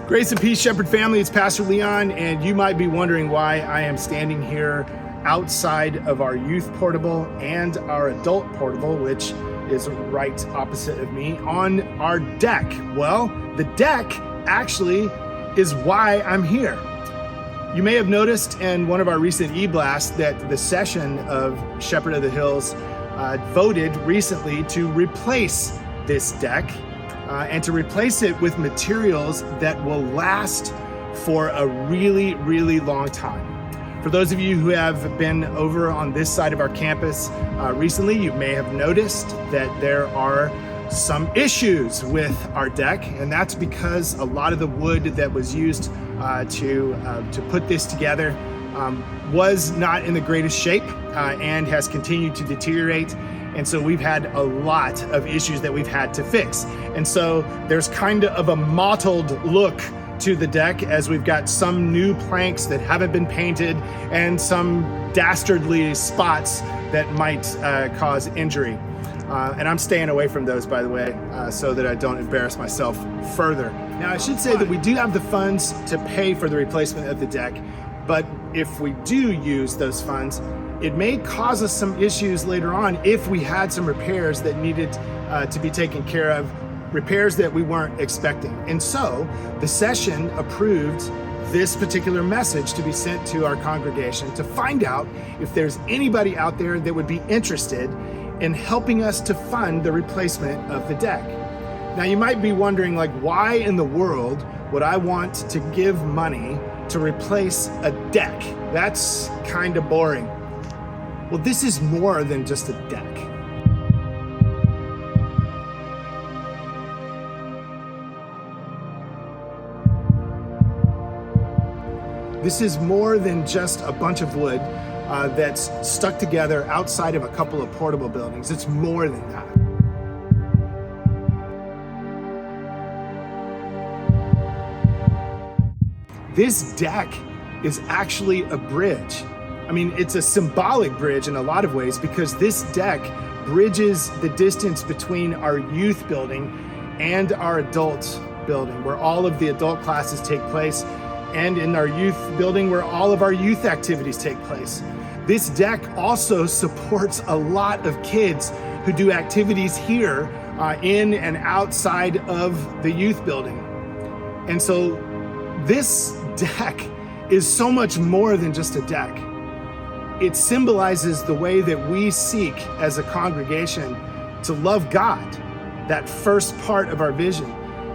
Grace and peace, Shepherd family. It's Pastor Leon, and you might be wondering why I am standing here outside of our youth portable and our adult portable, which is right opposite of me, on our deck. Well, the deck actually is why I'm here. You may have noticed in one of our recent e-blasts that the session of Shepherd of the Hills voted recently to replace this deck and to replace it with materials that will last for a really, really long time. For those of you who have been over on this side of our campus recently, you may have noticed that there are some issues with our deck, and that's because a lot of the wood that was used to put this together was not in the greatest shape and has continued to deteriorate. And so we've had a lot of issues that we've had to fix. And so there's kind of a mottled look to the deck as we've got some new planks that haven't been painted and some dastardly spots that might cause injury. And I'm staying away from those, by the way, so that I don't embarrass myself further. Now, I should say that we do have the funds to pay for the replacement of the deck, but if we do use those funds, it may cause us some issues later on if we had some repairs that needed to be taken care of, repairs that we weren't expecting. And so the session approved this particular message to be sent to our congregation to find out if there's anybody out there that would be interested in helping us to fund the replacement of the deck. Now, you might be wondering, like, why in the world would I want to give money to replace a deck? That's kind of boring. Well, this is more than just a deck. This is more than just a bunch of wood that's stuck together outside of a couple of portable buildings. It's more than that. This deck is actually a bridge. I mean, it's a symbolic bridge in a lot of ways because this deck bridges the distance between our youth building and our adult building, where all of the adult classes take place, and in our youth building where all of our youth activities take place. This deck also supports a lot of kids who do activities here in and outside of the youth building. And so this deck is so much more than just a deck. It symbolizes the way that we seek as a congregation to love God, that first part of our vision,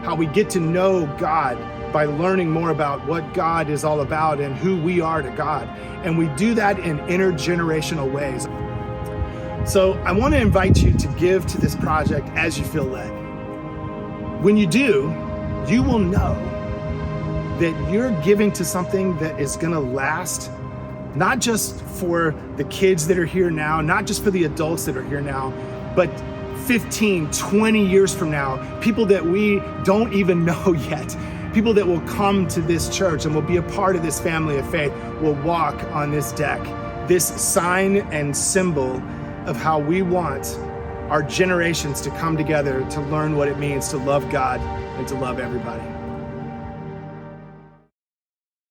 how we get to know God by learning more about what God is all about and who we are to God. And we do that in intergenerational ways. So I want to invite you to give to this project as you feel led. When you do, you will know that you're giving to something that is going to last, not just for the kids that are here now, not just for the adults that are here now, but 15, 20 years from now, people that we don't even know yet, people that will come to this church and will be a part of this family of faith, will walk on this deck, this sign and symbol of how we want our generations to come together to learn what it means to love God and to love everybody.